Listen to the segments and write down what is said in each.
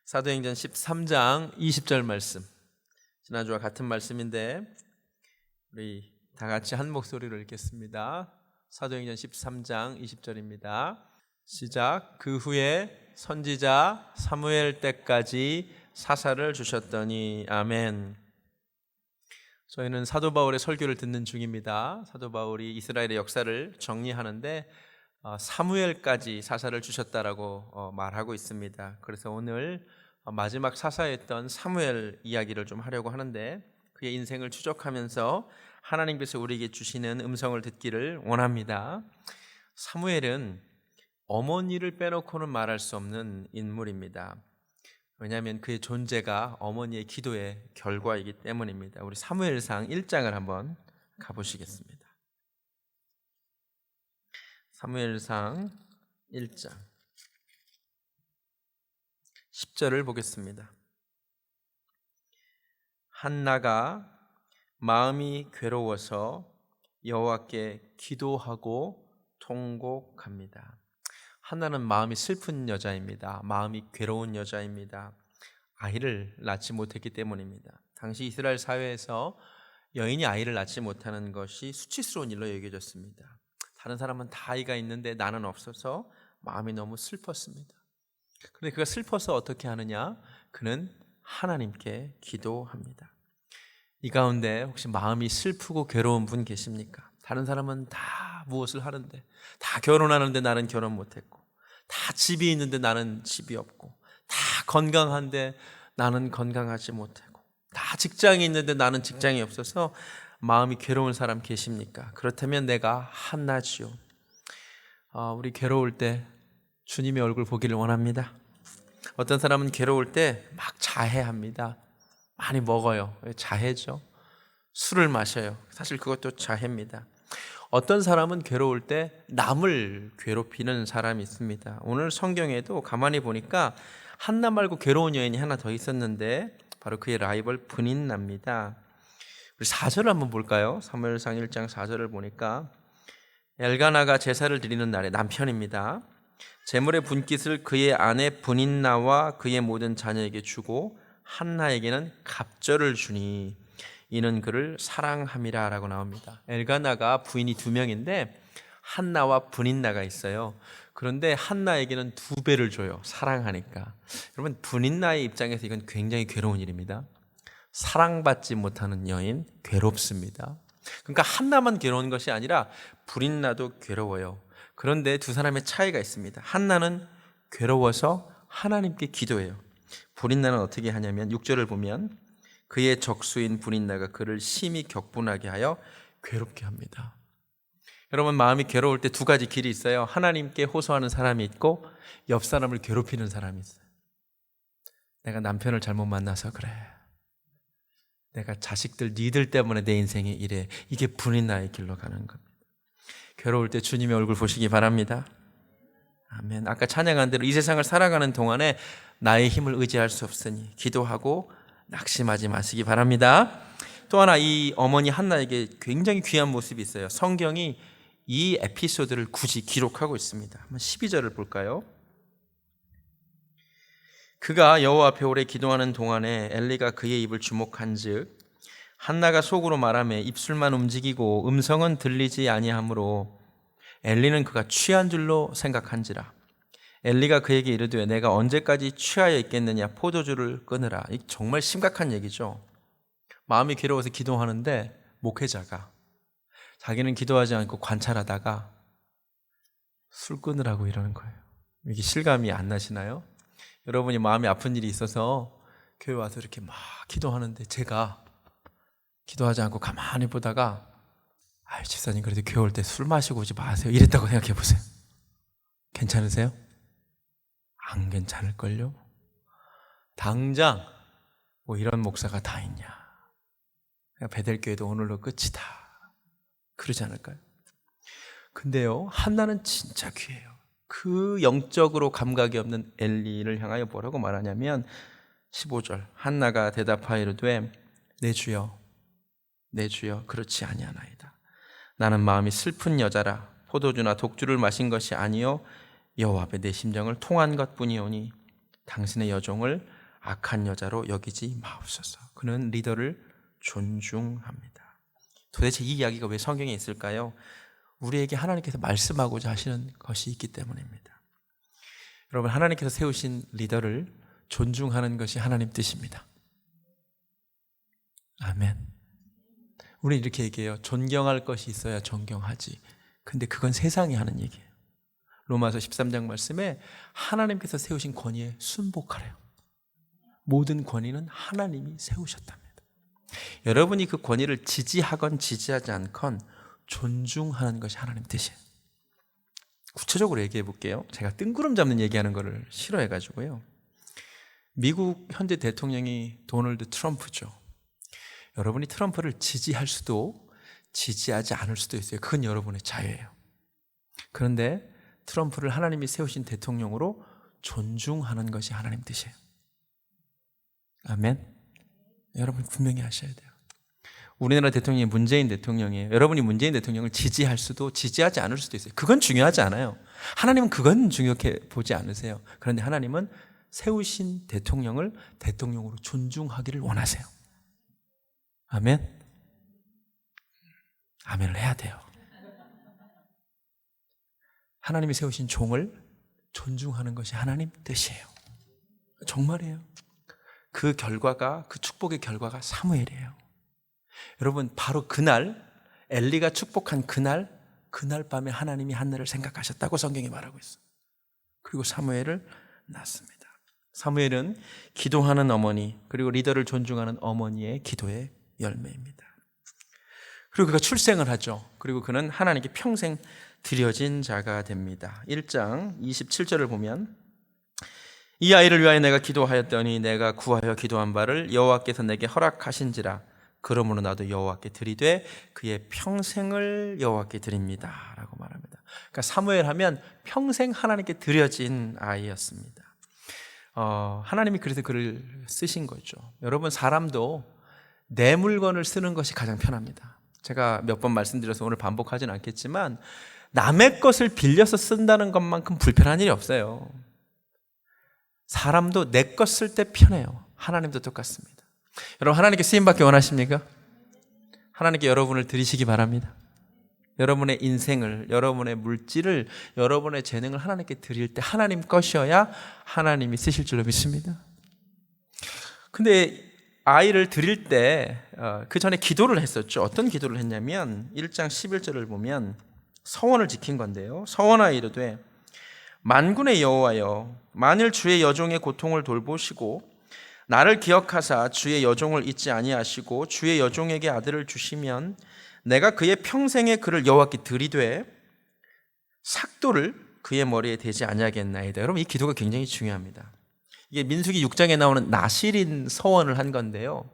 사도행전 13장 20절 말씀. 지난주와 같은 말씀인데 우리 다 같이 한 목소리로 읽겠습니다. 사도행전 13장 20절입니다. 시작. 그 후에 선지자 사무엘 때까지 사사를 주셨더니. 아멘. 저희는 사도 바울의 설교를 듣는 중입니다. 사도 바울이 이스라엘의 역사를 정리하는데 사무엘까지 사사를 주셨다라고 말하고 있습니다. 그래서 오늘 마지막 사사였던 사무엘 이야기를 좀 하려고 하는데, 그의 인생을 추적하면서 하나님께서 우리에게 주시는 음성을 듣기를 원합니다. 사무엘은 어머니를 빼놓고는 말할 수 없는 인물입니다. 왜냐하면 그의 존재가 어머니의 기도의 결과이기 때문입니다. 우리 사무엘상 1장을 한번 가보시겠습니다. 사무엘상 1장 10절을 보겠습니다. 한나가 마음이 괴로워서 여호와께 기도하고 통곡합니다. 한나는 마음이 슬픈 여자입니다. 마음이 괴로운 여자입니다. 아이를 낳지 못했기 때문입니다. 당시 이스라엘 사회에서 여인이 아이를 낳지 못하는 것이 수치스러운 일로 여겨졌습니다. 다른 사람은 다 아이가 있는데 나는 없어서 마음이 너무 슬펐습니다. 그런데 그가 슬퍼서 어떻게 하느냐? 그는 하나님께 기도합니다. 이 가운데 혹시 마음이 슬프고 괴로운 분 계십니까? 다른 사람은 다 무엇을 하는데, 다 결혼하는데 나는 결혼 못했고, 다 집이 있는데 나는 집이 없고, 다 건강한데 나는 건강하지 못하고, 다 직장이 있는데 나는 직장이 없어서 마음이 괴로운 사람 계십니까? 그렇다면 내가 한나지요. 우리 괴로울 때 주님의 얼굴 보기를 원합니다. 어떤 사람은 괴로울 때 막 자해합니다. 많이 먹어요. 자해죠. 술을 마셔요. 사실 그것도 자해입니다. 어떤 사람은 괴로울 때 남을 괴롭히는 사람이 있습니다. 오늘 성경에도 가만히 보니까 한나 말고 괴로운 여인이 하나 더 있었는데 바로 그의 라이벌 브닌나입니다. 우리 4절을 한번 볼까요? 사무엘상 1장 4절을 보니까 엘가나가 제사를 드리는 날에, 남편입니다, 제물의 분깃을 그의 아내 브닌나와 그의 모든 자녀에게 주고 한나에게는 갑절을 주니 이는 그를 사랑함이라 라고 나옵니다. 엘가나가 부인이 2명인데 한나와 브닌나가 있어요. 그런데 한나에게는 2배를 줘요. 사랑하니까. 여러분, 브닌나의 입장에서 이건 굉장히 괴로운 일입니다. 사랑받지 못하는 여인, 괴롭습니다. 그러니까 한나만 괴로운 것이 아니라 브린나도 괴로워요. 그런데 두 사람의 차이가 있습니다. 한나는 괴로워서 하나님께 기도해요. 브린나는 어떻게 하냐면 6절을 보면 그의 적수인 브린나가 그를 심히 격분하게 하여 괴롭게 합니다. 여러분, 마음이 괴로울 때 2가지 길이 있어요. 하나님께 호소하는 사람이 있고 옆 사람을 괴롭히는 사람이 있어요. 내가 남편을 잘못 만나서 그래. 내가 자식들, 니들 때문에 내 인생이 이래. 이게 브린나의 길로 가는 겁니다. 괴로울 때 주님의 얼굴 보시기 바랍니다. 아멘. 아까 찬양한 대로 이 세상을 살아가는 동안에 나의 힘을 의지할 수 없으니 기도하고 낙심하지 마시기 바랍니다. 또 하나, 이 어머니 한나에게 굉장히 귀한 모습이 있어요. 성경이 이 에피소드를 굳이 기록하고 있습니다. 한번 12절을 볼까요? 그가 여호와 앞에 오래 기도하는 동안에 엘리가 그의 입을 주목한즉 한나가 속으로 말하며 입술만 움직이고 음성은 들리지 아니하므로 엘리는 그가 취한 줄로 생각한지라. 엘리가 그에게 이르되 내가 언제까지 취하여 있겠느냐, 포도주를 끊으라. 이 정말 심각한 얘기죠. 마음이 괴로워서 기도하는데 목회자가 자기는 기도하지 않고 관찰하다가 술 끊으라고 이러는 거예요. 이게 실감이 안 나시나요? 여러분이 마음이 아픈 일이 있어서 교회 와서 이렇게 막 기도하는데 제가 기도하지 않고 가만히 보다가 집사님 그래도 교회 올 때 술 마시고 오지 마세요 이랬다고 생각해 보세요. 괜찮으세요? 안 괜찮을걸요? 당장 뭐 이런 목사가 다 있냐, 베델교회도 오늘로 끝이다 그러지 않을까요? 근데요, 한나는 진짜 귀해요. 그 영적으로 감각이 없는 엘리를 향하여 뭐라고 말하냐면 15절, 한나가 대답하여 이르되 내 주여 그렇지 아니하나이다. 나는 마음이 슬픈 여자라. 포도주나 독주를 마신 것이 아니요 여호와 앞에 내 심정을 통한 것뿐이오니 당신의 여종을 악한 여자로 여기지 마옵소서. 그는 리더를 존중합니다. 도대체 이 이야기가 왜 성경에 있을까요? 우리에게 하나님께서 말씀하고자 하시는 것이 있기 때문입니다. 여러분, 하나님께서 세우신 리더를 존중하는 것이 하나님 뜻입니다. 아멘. 우리는 이렇게 얘기해요. 존경할 것이 있어야 존경하지. 근데 그건 세상이 하는 얘기예요. 로마서 13장 말씀에 하나님께서 세우신 권위에 순복하래요. 모든 권위는 하나님이 세우셨답니다. 여러분이 그 권위를 지지하건 지지하지 않건 존중하는 것이 하나님 뜻이에요. 구체적으로 얘기해 볼게요. 제가 뜬구름 잡는 얘기하는 거를 싫어해가지고요. 미국 현재 대통령이 도널드 트럼프죠. 여러분이 트럼프를 지지할 수도 지지하지 않을 수도 있어요. 그건 여러분의 자유예요. 그런데 트럼프를 하나님이 세우신 대통령으로 존중하는 것이 하나님 뜻이에요. 아멘. 여러분 분명히 아셔야 돼요. 우리나라 대통령이 문재인 대통령이에요. 여러분이 문재인 대통령을 지지할 수도 지지하지 않을 수도 있어요. 그건 중요하지 않아요. 하나님은 그건 중요하게 보지 않으세요. 그런데 하나님은 세우신 대통령을 대통령으로 존중하기를 원하세요. 아멘. 아멘을 해야 돼요. 하나님이 세우신 종을 존중하는 것이 하나님 뜻이에요. 정말이에요. 그 결과가, 그 축복의 결과가 사무엘이에요. 여러분, 바로 그날, 엘리가 축복한 그날 밤에 하나님이 한날을 생각하셨다고 성경이 말하고 있어요. 그리고 사무엘을 낳습니다. 사무엘은 기도하는 어머니, 그리고 리더를 존중하는 어머니의 기도의 열매입니다. 그리고 그가 출생을 하죠. 그리고 그는 하나님께 평생 드려진 자가 됩니다. 1장 27절을 보면, 이 아이를 위하여 내가 기도하였더니 내가 구하여 기도한 바를 여호와께서 내게 허락하신지라. 그러므로 나도 여호와께 드리되 그의 평생을 여호와께 드립니다 라고 말합니다. 그러니까 사무엘 하면 평생 하나님께 드려진 아이였습니다. 하나님이 그래서 그를 쓰신 거죠. 여러분, 사람도 내 물건을 쓰는 것이 가장 편합니다. 제가 몇 번 말씀드려서 오늘 반복하진 않겠지만 남의 것을 빌려서 쓴다는 것만큼 불편한 일이 없어요. 사람도 내 것 쓸 때 편해요. 하나님도 똑같습니다. 여러분, 하나님께 쓰임받기 원하십니까? 하나님께 여러분을 드리시기 바랍니다. 여러분의 인생을, 여러분의 물질을, 여러분의 재능을 하나님께 드릴 때 하나님 것이어야 하나님이 쓰실 줄로 믿습니다. 근데 아이를 드릴 때 그 전에 기도를 했었죠. 어떤 기도를 했냐면 1장 11절을 보면 서원을 지킨 건데요. 서원하여 이르되 만군의 여호와여, 만일 주의 여종의 고통을 돌보시고 나를 기억하사 주의 여종을 잊지 아니하시고 주의 여종에게 아들을 주시면 내가 그의 평생에 그를 여호와께 드리되 삭도를 그의 머리에 대지 아니하겠나이다. 여러분, 이 기도가 굉장히 중요합니다. 이게 민수기 6장에 나오는 나실인 서원을 한 건데요.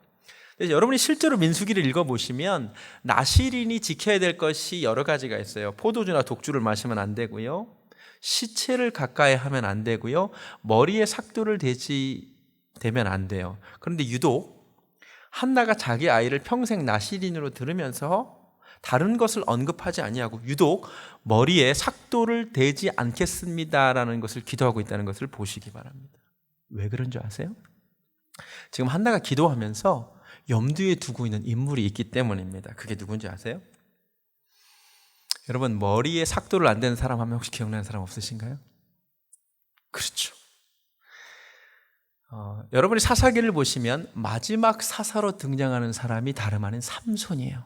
그래서 여러분이 실제로 민수기를 읽어보시면 나실인이 지켜야 될 것이 여러 가지가 있어요. 포도주나 독주를 마시면 안 되고요, 시체를 가까이 하면 안 되고요, 머리에 삭도를 대면 안 돼요. 그런데 유독 한나가 자기 아이를 평생 나실인으로 들으면서 다른 것을 언급하지 아니하고 유독 머리에 삭도를 대지 않겠습니다라는 것을 기도하고 있다는 것을 보시기 바랍니다. 왜 그런 줄 아세요? 지금 한나가 기도하면서 염두에 두고 있는 인물이 있기 때문입니다. 그게 누군지 아세요? 여러분, 머리에 삭도를 안 대는 사람 하면 혹시 기억나는 사람 없으신가요? 그렇죠. 여러분이 사사기를 보시면 마지막 사사로 등장하는 사람이 다름 아닌 삼손이에요.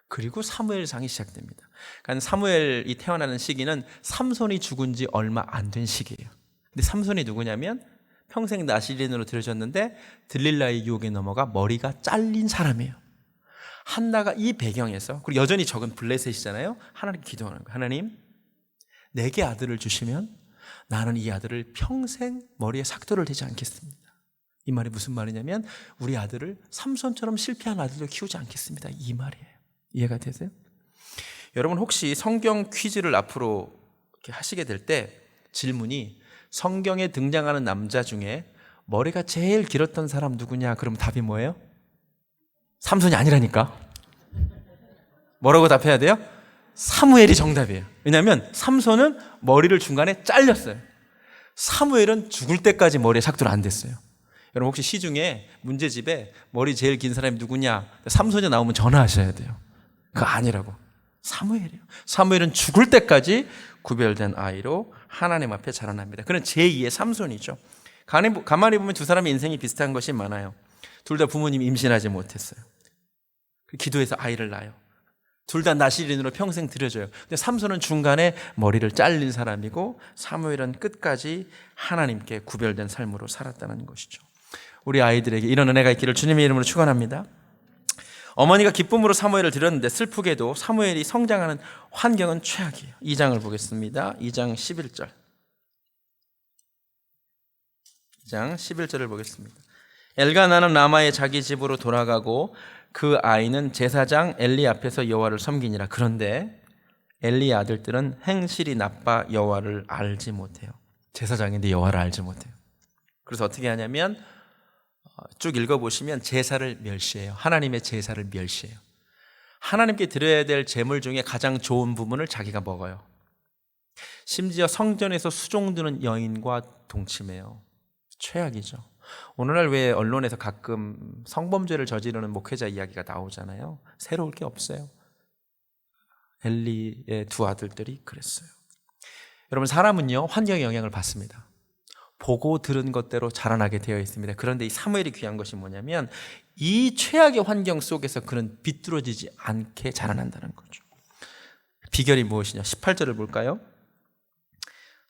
그리고 사무엘상이 시작됩니다. 그러니까 사무엘이 태어나는 시기는 삼손이 죽은 지 얼마 안 된 시기예요. 근데 삼손이 누구냐면 평생 나실인으로 들여졌는데 들릴라의 유혹에 넘어가 머리가 잘린 사람이에요. 한나가 이 배경에서, 그리고 여전히 적은 블레셋이잖아요. 하나님께 기도하는 거예요. 하나님, 내게 아들을 주시면 나는 이 아들을 평생 머리에 삭도를 대지 않겠습니다. 이 말이 무슨 말이냐면 우리 아들을 삼손처럼 실패한 아들로 키우지 않겠습니다, 이 말이에요. 이해가 되세요? 여러분, 혹시 성경 퀴즈를 앞으로 이렇게 하시게 될 때 질문이 성경에 등장하는 남자 중에 머리가 제일 길었던 사람 누구냐? 그러면 답이 뭐예요? 삼손이 아니라니까. 뭐라고 답해야 돼요? 사무엘이 정답이에요. 왜냐하면 삼손은 머리를 중간에 잘렸어요. 사무엘은 죽을 때까지 머리에 삭도를 안 댔어요. 여러분 혹시 시중에 문제집에 머리 제일 긴 사람이 누구냐? 삼손이 나오면 전화하셔야 돼요. 그거 아니라고. 사무엘이에요. 사무엘은 죽을 때까지 구별된 아이로 하나님 앞에 자라납니다. 그는 제2의 삼손이죠. 가만히 보면 두 사람의 인생이 비슷한 것이 많아요. 둘 다 부모님이 임신하지 못했어요. 기도해서 아이를 낳아요. 둘 다 나실인으로 평생 들여줘요. 근데 삼손은 중간에 머리를 잘린 사람이고 사무엘은 끝까지 하나님께 구별된 삶으로 살았다는 것이죠. 우리 아이들에게 이런 은혜가 있기를 주님의 이름으로 축원합니다. 어머니가 기쁨으로 사무엘을 드렸는데 슬프게도 사무엘이 성장하는 환경은 최악이에요. 2장을 보겠습니다. 2장 11절. 2장 11절을 보겠습니다. 엘가나는 라마의 자기 집으로 돌아가고 그 아이는 제사장 엘리 앞에서 여호와를 섬기니라. 그런데 엘리의 아들들은 행실이 나빠 여호와를 알지 못해요. 제사장인데 여호와를 알지 못해요. 그래서 어떻게 하냐면 쭉 읽어보시면 제사를 멸시해요. 하나님의 제사를 멸시해요. 하나님께 드려야 될 제물 중에 가장 좋은 부분을 자기가 먹어요. 심지어 성전에서 수종드는 여인과 동침해요. 최악이죠. 오늘날 왜 언론에서 가끔 성범죄를 저지르는 목회자 이야기가 나오잖아요. 새로울 게 없어요. 엘리의 두 아들들이 그랬어요. 여러분 사람은요 환경의 영향을 받습니다. 보고 들은 것대로 자라나게 되어 있습니다. 그런데 이 사무엘이 귀한 것이 뭐냐면 이 최악의 환경 속에서 그는 비뚤어지지 않게 자라난다는 거죠. 비결이 무엇이냐? 18절을 볼까요?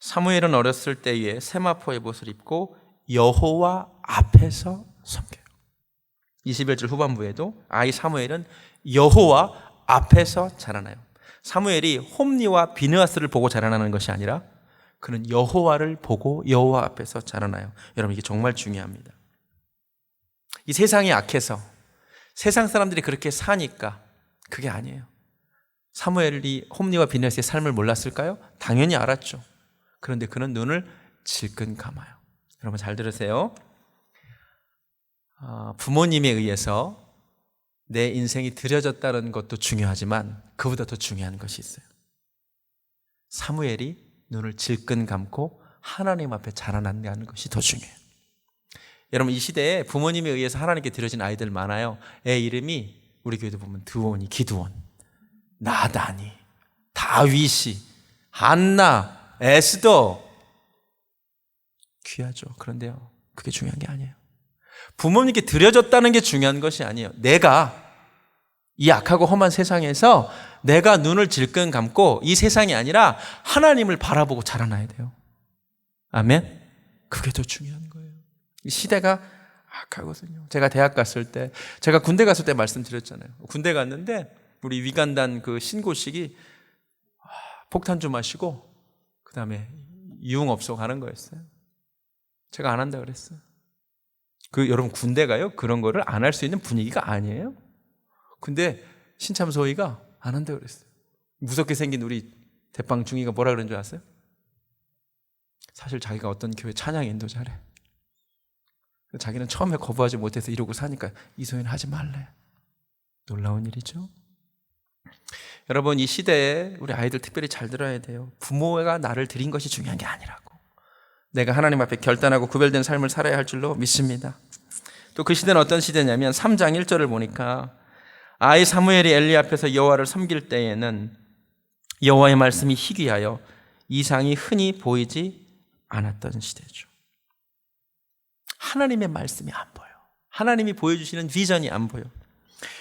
사무엘은 어렸을 때에 세마포의 옷을 입고 여호와 앞에서 섬겨요. 21절 후반부에도 아이 사무엘은 여호와 앞에서 자라나요. 사무엘이 홈리와 비느하스를 보고 자라나는 것이 아니라 그는 여호와를 보고 여호와 앞에서 자라나요. 여러분 이게 정말 중요합니다. 이 세상이 악해서 세상 사람들이 그렇게 사니까 그게 아니에요. 사무엘이 홈리와 비느하스의 삶을 몰랐을까요? 당연히 알았죠. 그런데 그는 눈을 질끈 감아요. 여러분 잘 들으세요. 부모님에 의해서 내 인생이 드려졌다는 것도 중요하지만 그보다 더 중요한 것이 있어요. 사무엘이 눈을 질끈 감고 하나님 앞에 자라난다는 것이 더 중요해요. 여러분 이 시대에 부모님에 의해서 하나님께 드려진 아이들 많아요. 애 이름이 우리 교회도 보면 드온이, 기드온, 나단이, 다윗이, 한나, 에스더. 귀하죠. 그런데요 그게 중요한 게 아니에요. 부모님께 드려졌다는 게 중요한 것이 아니에요. 내가 이 악하고 험한 세상에서 내가 눈을 질끈 감고 이 세상이 아니라 하나님을 바라보고 자라나야 돼요. 아멘? 그게 더 중요한 거예요. 이 시대가 악하거든요. 제가 대학 갔을 때, 제가 군대 갔을 때 말씀드렸잖아요. 군대 갔는데 우리 위관단 그 신고식이 폭탄 좀 마시고 그 다음에 유흥업소 가는 거였어요. 제가 안 한다 그랬어요. 여러분 군대 가요? 그런 거를 안 할 수 있는 분위기가 아니에요. 근데 신참소위가 안 한다 그랬어요. 무섭게 생긴 우리 대빵 중이가 뭐라 그런 줄 아세요? 사실 자기가 어떤 교회 찬양 인도 잘해. 자기는 처음에 거부하지 못해서 이러고 사니까 이소연 하지 말래. 놀라운 일이죠. 여러분 이 시대에 우리 아이들 특별히 잘 들어야 돼요. 부모가 나를 드린 것이 중요한 게 아니라고. 내가 하나님 앞에 결단하고 구별된 삶을 살아야 할 줄로 믿습니다. 또 그 시대는 어떤 시대냐면 3장 1절을 보니까 아이 사무엘이 엘리 앞에서 여호와를 섬길 때에는 여호와의 말씀이 희귀하여 이상이 흔히 보이지 않았던 시대죠. 하나님의 말씀이 안 보여. 하나님이 보여주시는 비전이 안 보여.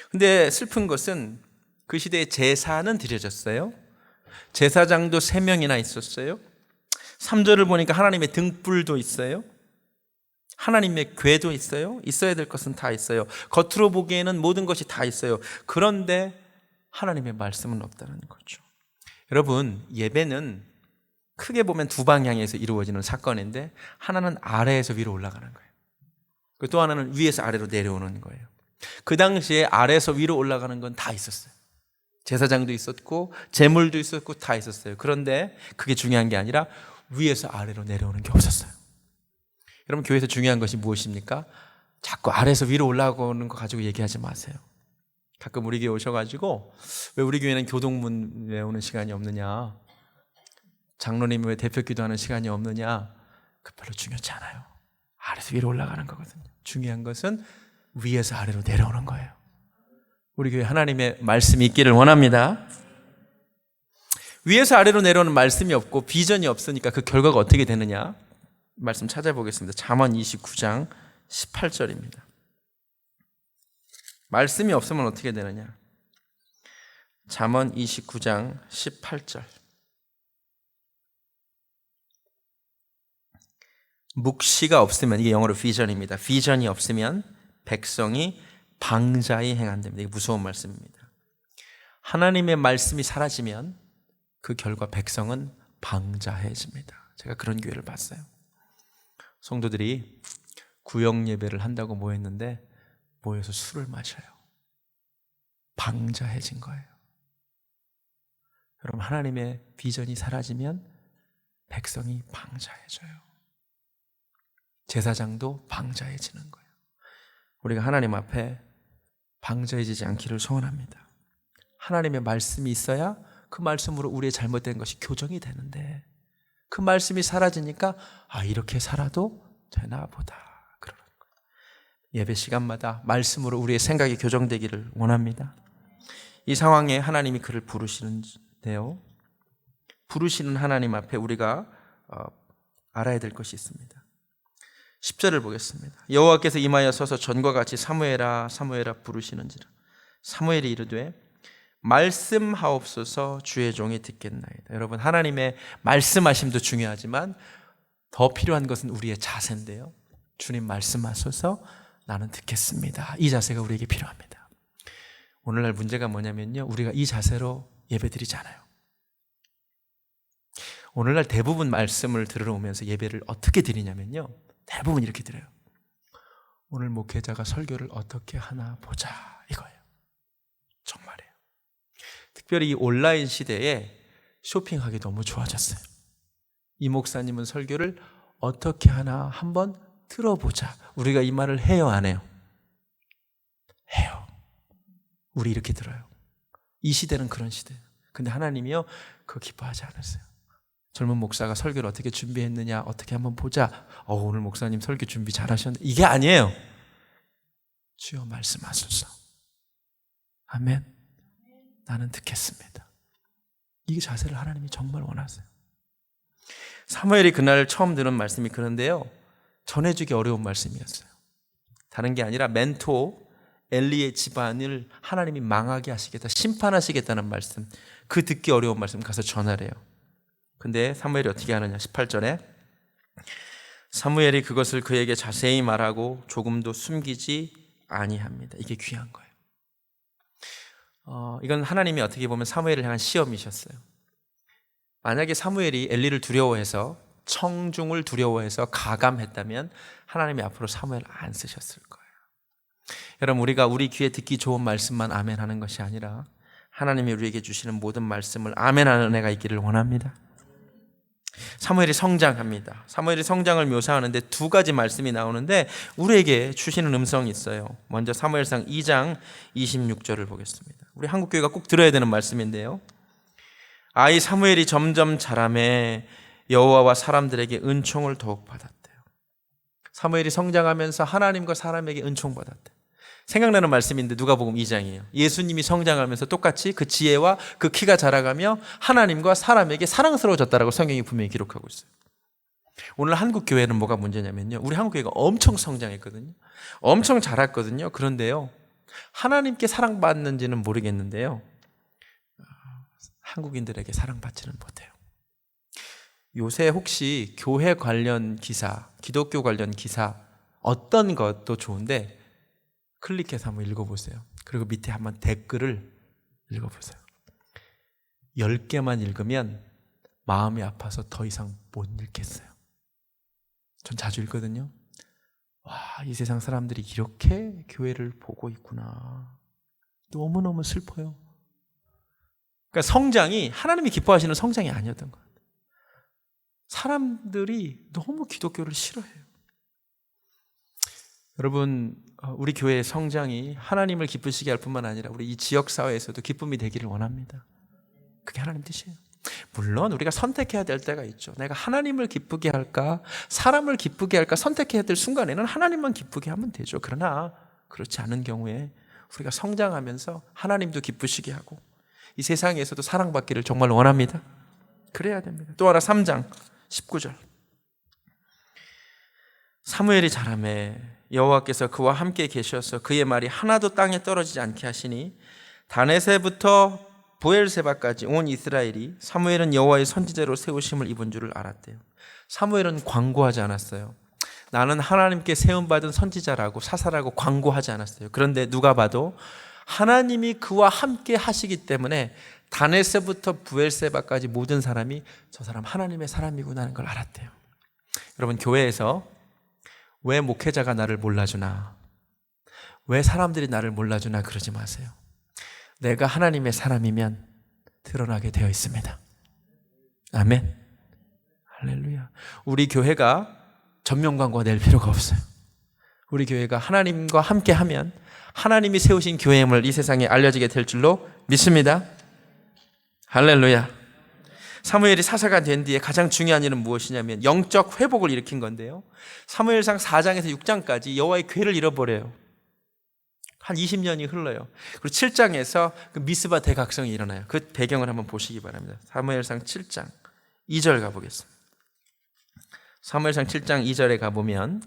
근데 슬픈 것은 그 시대에 제사는 드려졌어요. 제사장도 3명이나 있었어요. 3절을 보니까 하나님의 등불도 있어요. 하나님의 궤도 있어요. 있어야 될 것은 다 있어요. 겉으로 보기에는 모든 것이 다 있어요. 그런데 하나님의 말씀은 없다는 거죠. 여러분 예배는 크게 보면 두 방향에서 이루어지는 사건인데 하나는 아래에서 위로 올라가는 거예요. 또 하나는 위에서 아래로 내려오는 거예요. 그 당시에 아래에서 위로 올라가는 건 다 있었어요. 제사장도 있었고 제물도 있었고 다 있었어요. 그런데 그게 중요한 게 아니라 위에서 아래로 내려오는 게 없었어요. 여러분 교회에서 중요한 것이 무엇입니까? 자꾸 아래에서 위로 올라오는 거 가지고 얘기하지 마세요. 가끔 우리 교회 오셔가지고 왜 우리 교회는 교동문 외우는 시간이 없느냐, 장로님이 왜 대표 기도하는 시간이 없느냐, 그 별로 중요치 않아요. 아래에서 위로 올라가는 거거든요. 중요한 것은 위에서 아래로 내려오는 거예요. 우리 교회 하나님의 말씀이 있기를 원합니다. 위에서 아래로 내려오는 말씀이 없고 비전이 없으니까 그 결과가 어떻게 되느냐? 말씀 찾아보겠습니다. 잠언 29장 18절입니다. 말씀이 없으면 어떻게 되느냐? 잠언 29장 18절. 묵시가 없으면, 이게 영어로 비전입니다. 비전이 없으면 백성이 방자히 행한답니다. 이게 무서운 말씀입니다. 하나님의 말씀이 사라지면 그 결과 백성은 방자해집니다. 제가 그런 교회를 봤어요. 성도들이 구역 예배를 한다고 모였는데 모여서 술을 마셔요. 방자해진 거예요. 여러분, 하나님의 비전이 사라지면 백성이 방자해져요. 제사장도 방자해지는 거예요. 우리가 하나님 앞에 방자해지지 않기를 소원합니다. 하나님의 말씀이 있어야 그 말씀으로 우리의 잘못된 것이 교정이 되는데, 그 말씀이 사라지니까 이렇게 살아도 되나 보다 그러는 거예요. 예배 시간마다 말씀으로 우리의 생각이 교정되기를 원합니다. 이 상황에 하나님이 그를 부르시는데요, 부르시는 하나님 앞에 우리가 알아야 될 것이 있습니다. 10절을 보겠습니다. 여호와께서 임하여 서서 전과 같이 사무엘아 사무엘아 부르시는지라. 사무엘이 이르되 말씀하옵소서, 주의 종이 듣겠나이다. 여러분, 하나님의 말씀하심도 중요하지만 더 필요한 것은 우리의 자세인데요. 주님 말씀하소서, 나는 듣겠습니다. 이 자세가 우리에게 필요합니다. 오늘날 문제가 뭐냐면요, 우리가 이 자세로 예배드리지 않아요. 오늘날 대부분 말씀을 들으러 오면서 예배를 어떻게 드리냐면요, 대부분 이렇게 드려요. 오늘 목회자가 설교를 어떻게 하나 보자, 이거예요. 정말이에요. 특별히 이 온라인 시대에 쇼핑하기 너무 좋아졌어요. 이 목사님은 설교를 어떻게 하나 한번 들어보자. 우리가 이 말을 해요, 안 해요? 해요. 우리 이렇게 들어요. 이 시대는 그런 시대예요. 근데 하나님이요, 그거 기뻐하지 않았어요. 젊은 목사가 설교를 어떻게 준비했느냐, 어떻게 한번 보자. 오늘 목사님 설교 준비 잘하셨네. 이게 아니에요. 주여 말씀하소서. 아멘. 나는 듣겠습니다. 이 자세를 하나님이 정말 원하세요. 사무엘이 그날 처음 들은 말씀이 그런데요, 전해주기 어려운 말씀이었어요. 다른 게 아니라 멘토 엘리의 집안을 하나님이 망하게 하시겠다, 심판하시겠다는 말씀, 그 듣기 어려운 말씀 가서 전하래요. 근데 사무엘이 어떻게 하느냐, 18절에 사무엘이 그것을 그에게 자세히 말하고 조금도 숨기지 아니합니다. 이게 귀한 거예요. 이건 하나님이 어떻게 보면 사무엘을 향한 시험이셨어요. 만약에 사무엘이 엘리를 두려워해서, 청중을 두려워해서 가감했다면 하나님이 앞으로 사무엘 안 쓰셨을 거예요. 여러분, 우리가 우리 귀에 듣기 좋은 말씀만 아멘 하는 것이 아니라 하나님이 우리에게 주시는 모든 말씀을 아멘 하는 은혜가 있기를 원합니다. 사무엘이 성장합니다. 사무엘이 성장을 묘사하는데 두 가지 말씀이 나오는데 우리에게 주시는 음성이 있어요. 먼저 사무엘상 2장 26절을 보겠습니다. 우리 한국교회가 꼭 들어야 되는 말씀인데요, 아이 사무엘이 점점 자라매 여호와와 사람들에게 은총을 더욱 받았대요. 사무엘이 성장하면서 하나님과 사람에게 은총 받았대요. 생각나는 말씀인데 누가복음 2장이에요. 예수님이 성장하면서 똑같이 그 지혜와 그 키가 자라가며 하나님과 사람에게 사랑스러워졌다라고 성경이 분명히 기록하고 있어요. 오늘 한국 교회는 뭐가 문제냐면요, 우리 한국 교회가 엄청 성장했거든요. 엄청 자랐거든요. 그런데요, 하나님께 사랑받는지는 모르겠는데요, 한국인들에게 사랑받지는 못해요. 요새 혹시 교회 관련 기사, 기독교 관련 기사 어떤 것도 좋은데 클릭해서 한번 읽어보세요. 그리고 밑에 한번 댓글을 읽어보세요. 10개만 읽으면 마음이 아파서 더 이상 못 읽겠어요. 전 자주 읽거든요. 와, 이 세상 사람들이 이렇게 교회를 보고 있구나. 너무너무 슬퍼요. 그러니까 성장이 하나님이 기뻐하시는 성장이 아니었던 것 같아요. 사람들이 너무 기독교를 싫어해요. 여러분, 우리 교회의 성장이 하나님을 기쁘시게 할 뿐만 아니라 우리 이 지역사회에서도 기쁨이 되기를 원합니다. 그게 하나님 뜻이에요. 물론 우리가 선택해야 될 때가 있죠. 내가 하나님을 기쁘게 할까, 사람을 기쁘게 할까 선택해야 될 순간에는 하나님만 기쁘게 하면 되죠. 그러나 그렇지 않은 경우에 우리가 성장하면서 하나님도 기쁘시게 하고 이 세상에서도 사랑받기를 정말 원합니다. 그래야 됩니다. 또 하나 3장 19절. 사무엘이 자라매 여호와께서 그와 함께 계셔서 그의 말이 하나도 땅에 떨어지지 않게 하시니 다네세부터 브엘세바까지 온 이스라엘이 사무엘은 여호와의 선지자로 세우심을 입은 줄을 알았대요. 사무엘은 광고하지 않았어요. 나는 하나님께 세움받은 선지자라고 사사라고 광고하지 않았어요. 그런데 누가 봐도 하나님이 그와 함께 하시기 때문에 다네세부터 브엘세바까지 모든 사람이 저 사람 하나님의 사람이구나 하는 걸 알았대요. 여러분, 교회에서 왜 목회자가 나를 몰라주나, 왜 사람들이 나를 몰라주나 그러지 마세요. 내가 하나님의 사람이면 드러나게 되어 있습니다. 아멘. 할렐루야. 우리 교회가 전면 광고가 낼 필요가 없어요. 우리 교회가 하나님과 함께 하면 하나님이 세우신 교회임을 이 세상에 알려지게 될 줄로 믿습니다. 할렐루야. 사무엘이 사사가 된 뒤에 가장 중요한 일은 무엇이냐면 영적 회복을 일으킨 건데요. 사무엘상 4장에서 6장까지 여호와의 궤를 잃어버려요. 한 20년이 흘러요. 그리고 7장에서 그 미스바 대각성이 일어나요. 그 배경을 한번 보시기 바랍니다. 사무엘상 7장 2절 가보겠습니다. 사무엘상 7장 2절에 가보면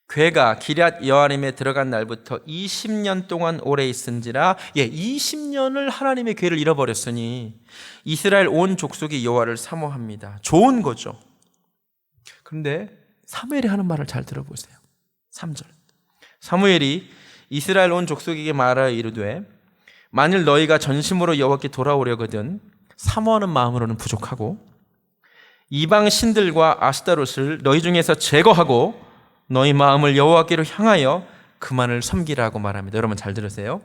궤가 기럇 여아림에 들어간 날부터 20년 동안 오래 있은지라. 20년을 하나님의 궤를 잃어버렸으니 이스라엘 온 족속이 여호와를 사모합니다. 좋은 거죠. 그런데 사무엘이 하는 말을 잘 들어보세요. 3절. 사무엘이 이스라엘 온 족속에게 말하여 이르되 만일 너희가 전심으로 여호와께 돌아오려거든 사모하는 마음으로는 부족하고 이방 신들과 아스타롯을 너희 중에서 제거하고 너희 마음을 여호와께로 향하여 그만을 섬기라고 말합니다. 여러분 잘 들으세요.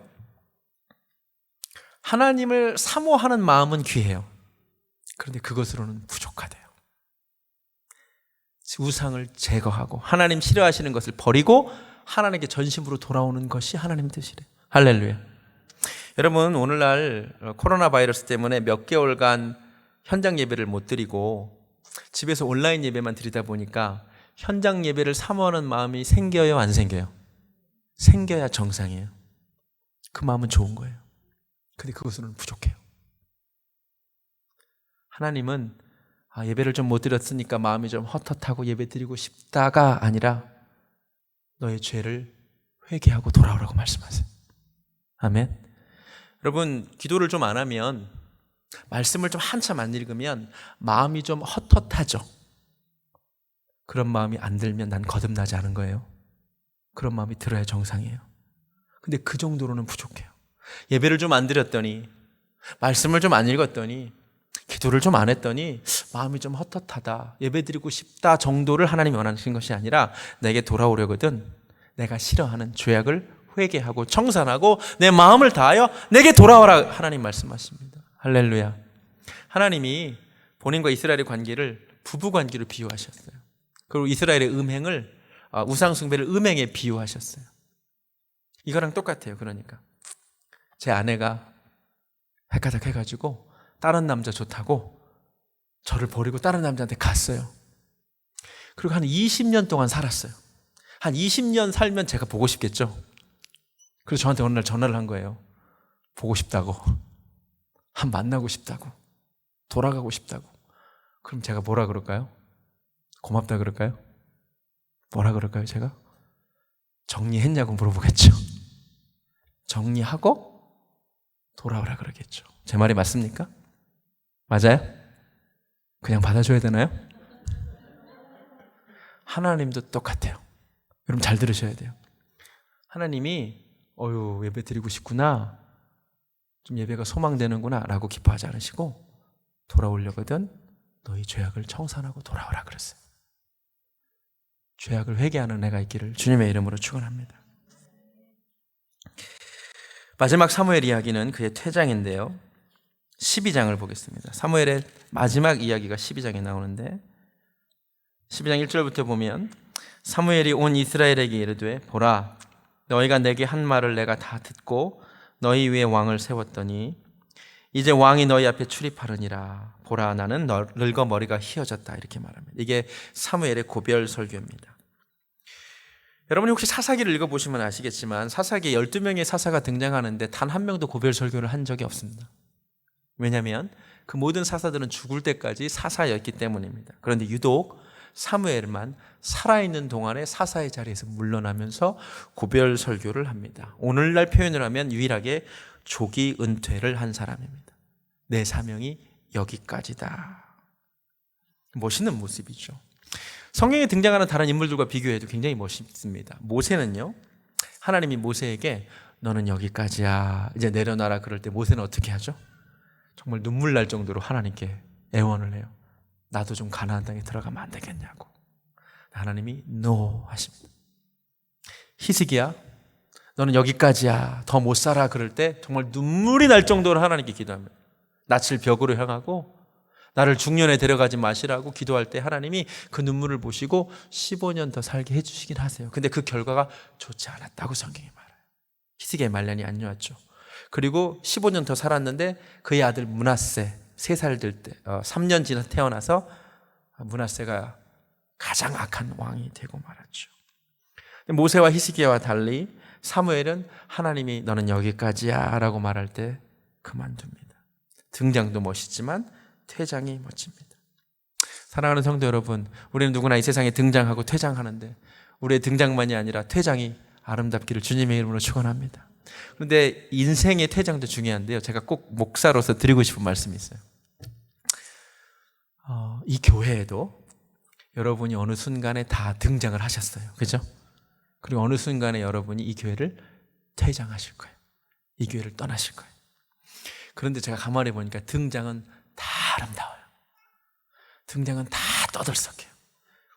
하나님을 사모하는 마음은 귀해요. 그런데 그것으로는 부족하대요. 우상을 제거하고 하나님 싫어하시는 것을 버리고 하나님께 전심으로 돌아오는 것이 하나님 뜻이래요. 할렐루야. 여러분, 오늘날 코로나 바이러스 때문에 몇 개월간 현장 예배를 못 드리고 집에서 온라인 예배만 드리다 보니까 현장 예배를 사모하는 마음이 생겨요, 안 생겨요? 생겨야 정상이에요. 그 마음은 좋은 거예요. 근데 그것으로는 부족해요. 하나님은 예배를 좀 못 드렸으니까 마음이 좀 헛헛하고 예배 드리고 싶다가 아니라 너의 죄를 회개하고 돌아오라고 말씀하세요. 아멘. 여러분, 기도를 좀 안 하면, 말씀을 좀 한참 안 읽으면 마음이 좀 헛헛하죠. 그런 마음이 안 들면 난 거듭나지 않은 거예요. 그런 마음이 들어야 정상이에요. 근데 그 정도로는 부족해요. 예배를 좀 안 드렸더니, 말씀을 좀 안 읽었더니, 기도를 좀 안 했더니 마음이 좀 헛헛하다, 예배 드리고 싶다 정도를 하나님이 원하시는 것이 아니라 내게 돌아오려거든 내가 싫어하는 죄악을 회개하고 청산하고 내 마음을 다하여 내게 돌아오라 하나님 말씀하십니다. 할렐루야. 하나님이 본인과 이스라엘의 관계를 부부 관계로 비유하셨어요. 그리고 이스라엘의 음행을 우상 숭배를 음행에 비유하셨어요. 이거랑 똑같아요. 그러니까 제 아내가 헷가닥 해가지고 다른 남자 좋다고 저를 버리고 다른 남자한테 갔어요. 그리고 한 20년 동안 살았어요. 한 20년 살면 제가 보고 싶겠죠. 그래서 저한테 어느 날 전화를 한 거예요. 보고 싶다고, 만나고 싶다고, 돌아가고 싶다고. 그럼 제가 뭐라 그럴까요? 고맙다 그럴까요? 뭐라 그럴까요? 제가? 정리했냐고 물어보겠죠. 정리하고 돌아오라 그러겠죠. 제 말이 맞습니까? 맞아요? 그냥 받아줘야 되나요? 하나님도 똑같아요. 여러분 잘 들으셔야 돼요. 하나님이 예배 드리고 싶구나, 좀 예배가 소망되는구나 라고 기뻐하지 않으시고 돌아오려거든 너희 죄악을 청산하고 돌아오라 그랬어요. 죄악을 회개하는 내가 있기를 주님의 이름으로 축원합니다. 마지막 사무엘 이야기는 그의 퇴장인데요. 12장을 보겠습니다. 사무엘의 마지막 이야기가 12장에 나오는데 12장 1절부터 보면 사무엘이 온 이스라엘에게 이르되 보라, 너희가 내게 한 말을 내가 다 듣고 너희 위에 왕을 세웠더니 이제 왕이 너희 앞에 출입하느니라. 보라, 나는 늙어 머리가 희어졌다. 이렇게 말합니다. 이게 사무엘의 고별 설교입니다. 여러분이 혹시 사사기를 읽어보시면 아시겠지만 사사기에 12명의 사사가 등장하는데 단 한 명도 고별 설교를 한 적이 없습니다. 왜냐하면 그 모든 사사들은 죽을 때까지 사사였기 때문입니다. 그런데 유독 사무엘만 살아있는 동안에 사사의 자리에서 물러나면서 고별 설교를 합니다. 오늘날 표현을 하면 유일하게 조기 은퇴를 한 사람입니다. 내 사명이 여기까지다. 멋있는 모습이죠. 성경에 등장하는 다른 인물들과 비교해도 굉장히 멋있습니다. 모세는요, 하나님이 모세에게 너는 여기까지야, 이제 내려놔라 그럴 때 모세는 어떻게 하죠? 정말 눈물 날 정도로 하나님께 애원을 해요. 나도 좀 가나안 땅에 들어가면 안 되겠냐고. 하나님이 NO 하십니다. 히스기야, 너는 여기까지야, 더 못 살아 그럴 때 정말 눈물이 날 정도로 하나님께 기도합니다. 낯을 벽으로 향하고 나를 중년에 데려가지 마시라고 기도할 때 하나님이 그 눈물을 보시고 15년 더 살게 해주시긴 하세요. 근데 그 결과가 좋지 않았다고 성경이 말해요. 히스기야의 말년이 안 좋았죠. 그리고 15년 더 살았는데 그의 아들 므낫세 3살 될 때 3년 지나 태어나서 므낫세가 가장 악한 왕이 되고 말았죠. 모세와 히스기야와 달리 사무엘은 하나님이 너는 여기까지야 라고 말할 때 그만둡니다. 등장도 멋있지만 퇴장이 멋집니다. 사랑하는 성도 여러분, 우리는 누구나 이 세상에 등장하고 퇴장하는데 우리의 등장만이 아니라 퇴장이 아름답기를 주님의 이름으로 축원합니다. 그런데 인생의 퇴장도 중요한데요, 제가 꼭 목사로서 드리고 싶은 말씀이 있어요. 이 교회에도 여러분이 어느 순간에 다 등장을 하셨어요. 그죠? 그리고 어느 순간에 여러분이 이 교회를 퇴장하실 거예요. 이 교회를 떠나실 거예요. 그런데 제가 가만히 보니까 등장은 다 아름다워요. 등장은 다 떠들썩해요.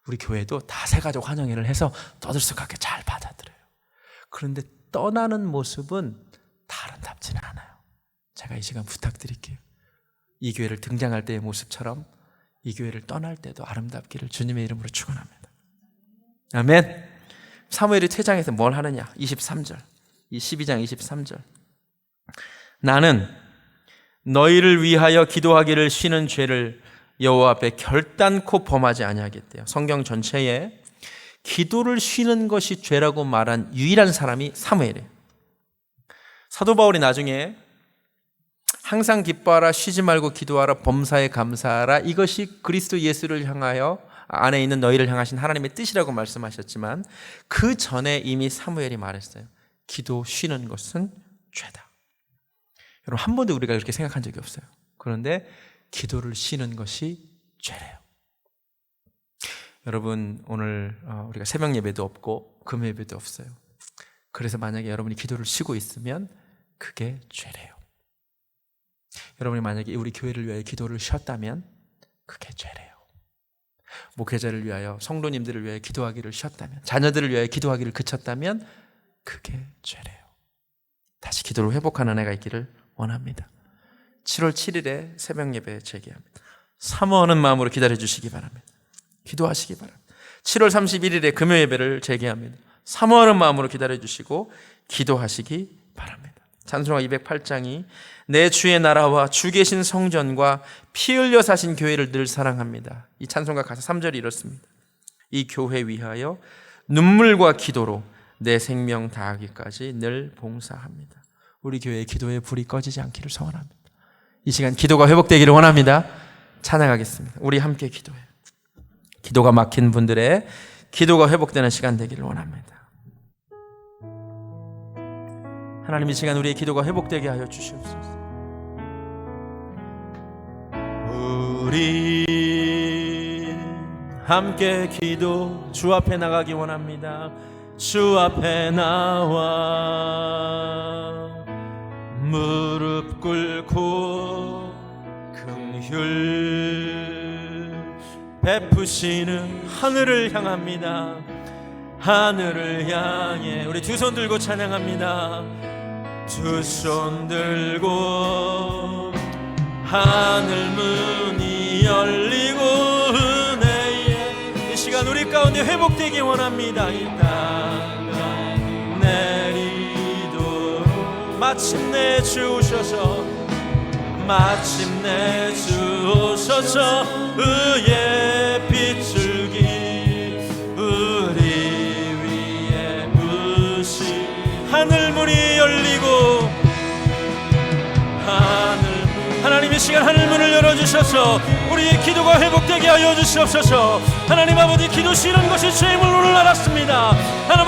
우리 교회도 다 새가족 환영회를 해서 떠들썩하게 잘 받아들여요. 그런데 떠나는 모습은 다 아름답지는 않아요. 제가 이 시간 부탁드릴게요. 이 교회를 등장할 때의 모습처럼 이 교회를 떠날 때도 아름답기를 주님의 이름으로 축원합니다. 아멘. 사무엘이 퇴장해서 뭘 하느냐? 23절, 이 12장 23절. 나는 너희를 위하여 기도하기를 쉬는 죄를 여호와 앞에 결단코 범하지 아니하겠대요. 성경 전체에 기도를 쉬는 것이 죄라고 말한 유일한 사람이 사무엘이에요. 사도 바울이 나중에 항상 기뻐하라, 쉬지 말고 기도하라, 범사에 감사하라, 이것이 그리스도 예수를 향하여 안에 있는 너희를 향하신 하나님의 뜻이라고 말씀하셨지만 그 전에 이미 사무엘이 말했어요. 기도 쉬는 것은 죄다. 여러분, 한 번도 우리가 이렇게 생각한 적이 없어요. 그런데 기도를 쉬는 것이 죄래요. 여러분, 오늘 우리가 새벽 예배도 없고 금요 예배도 없어요. 그래서 만약에 여러분이 기도를 쉬고 있으면 그게 죄래요. 여러분이 만약에 우리 교회를 위하여 기도를 쉬었다면 그게 죄래요. 목회자를 위하여, 성도님들을 위하여 기도하기를 쉬었다면, 자녀들을 위하여 기도하기를 그쳤다면 그게 죄래요. 다시 기도를 회복하는 은혜가 있기를 원합니다. 7월 7일에 새벽 예배 재개합니다. 사모하는 마음으로 기다려 주시기 바랍니다. 기도하시기 바랍니다. 7월 31일에 금요 예배를 재개합니다. 사모하는 마음으로 기다려 주시고 기도하시기 바랍니다. 찬송가 208장이 내 주의 나라와 주 계신 성전과 피 흘려 사신 교회를 늘 사랑합니다. 이 찬송가 가사 3절이 이렇습니다. 이 교회 위하여 눈물과 기도로 내 생명 다하기까지 늘 봉사합니다. 우리 교회의 기도의 불이 꺼지지 않기를 소원합니다. 이 시간 기도가 회복되기를 원합니다. 찬양하겠습니다. 우리 함께 기도해요. 기도가 막힌 분들의 기도가 회복되는 시간 되기를 원합니다. 하나님, 이 시간 우리의 기도가 회복되게 하여 주시옵소서. 우리 함께 기도 주 앞에 나가기 원합니다. 주 앞에 나와 무릎 꿇고 긍휼 베푸시는 하늘을 향합니다. 하늘을 향해 우리 두 손 들고 찬양합니다. 두 손 들고 하늘 문이 열리고 은혜의 이 시간 우리 가운데 회복되기 원합니다. 이 땅 내리도록 마침내 주 오셔서 마침내 주옵소서. 의의 빛줄기 우리 위에 부시. 하늘 문이 열리고 하나님 이 시간 하늘 문을 열어주셔서 우리의 기도가 회복되게 하여 주시옵소서. 하나님 아버지, 기도 쉬는 것이 죄임을 오늘 알았습니다.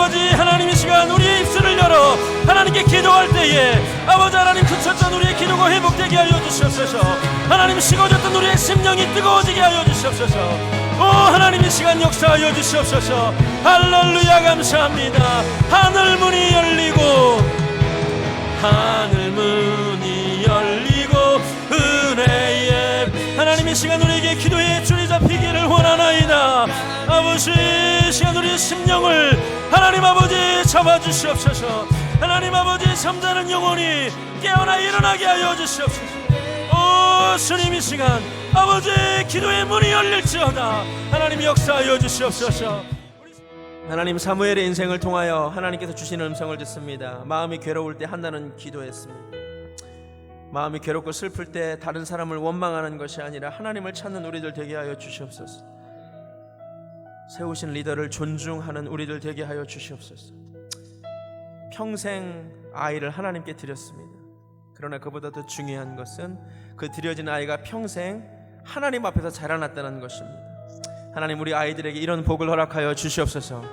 아버지 하나님 이 시간 우리의 입술을 열어 하나님께 기도할 때에 아버지 하나님 그쳤던 우리의 기도가 회복되게 하여 주시옵소서. 하나님 식어졌던 우리의 심령이 뜨거워지게 하여 주시옵소서. 오 하나님 이 시간 역사하여 주시옵소서. 할렐루야 감사합니다. 하늘 문이 열리고 하늘 문이 열리고 은혜의 하나님 이 시간 우리에게 기도의 줄이 잡히기를 원하나이다. 아버지 이 시간 우리의 심령을 하나님 아버지 잡아주시옵소서. 하나님 아버지 잠자는 영혼이 깨어나 일어나게 하여 주시옵소서. 오 주님 이 시간 아버지 기도의 문이 열릴지어다. 하나님 역사하여 주시옵소서. 하나님 사무엘의 인생을 통하여 하나님께서 주시는 음성을 듣습니다. 마음이 괴로울 때 한나는 기도했습니다. 마음이 괴롭고 슬플 때 다른 사람을 원망하는 것이 아니라 하나님을 찾는 우리들 되게 하여 주시옵소서. 세우신 리더를 존중하는 우리들 되게 하여 주시옵소서. 평생 아이를 하나님께 드렸습니다. 그러나 그보다 더 중요한 것은 그 드려진 아이가 평생 하나님 앞에서 자라났다는 것입니다. 하나님 우리 아이들에게 이런 복을 허락하여 주시옵소서.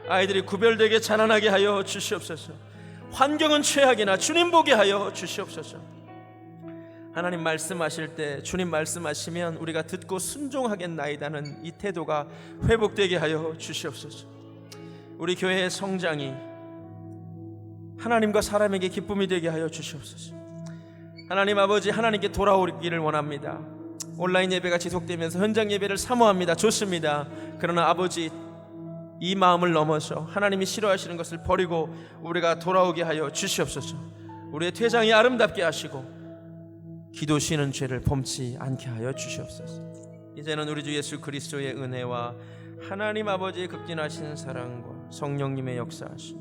아이들이 구별되게 자라나게 하여 주시옵소서. 환경은 최악이나 주님 보게 하여 주시옵소서. 하나님 말씀하실 때 주님 말씀하시면 우리가 듣고 순종하겠나이다는 이 태도가 회복되게 하여 주시옵소서. 우리 교회의 성장이 하나님과 사람에게 기쁨이 되게 하여 주시옵소서. 하나님 아버지 하나님께 돌아오기를 원합니다. 온라인 예배가 지속되면서 현장 예배를 사모합니다. 좋습니다. 그러나 아버지 이 마음을 넘어서 하나님이 싫어하시는 것을 버리고 우리가 돌아오게 하여 주시옵소서. 우리의 퇴장이 아름답게 하시고 기도 쉬는 죄를 범치 않게 하여 주시옵소서. 이제는 우리 주 예수 그리스도의 은혜와 하나님 아버지의 극진하신 사랑과 성령님의 역사하심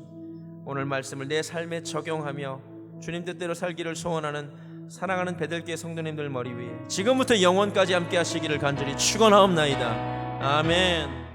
오늘 말씀을 내 삶에 적용하며 주님 뜻대로 살기를 소원하는 사랑하는 베들기의 성도님들 머리 위에 지금부터 영원까지 함께 하시기를 간절히 축원하옵나이다. 아멘.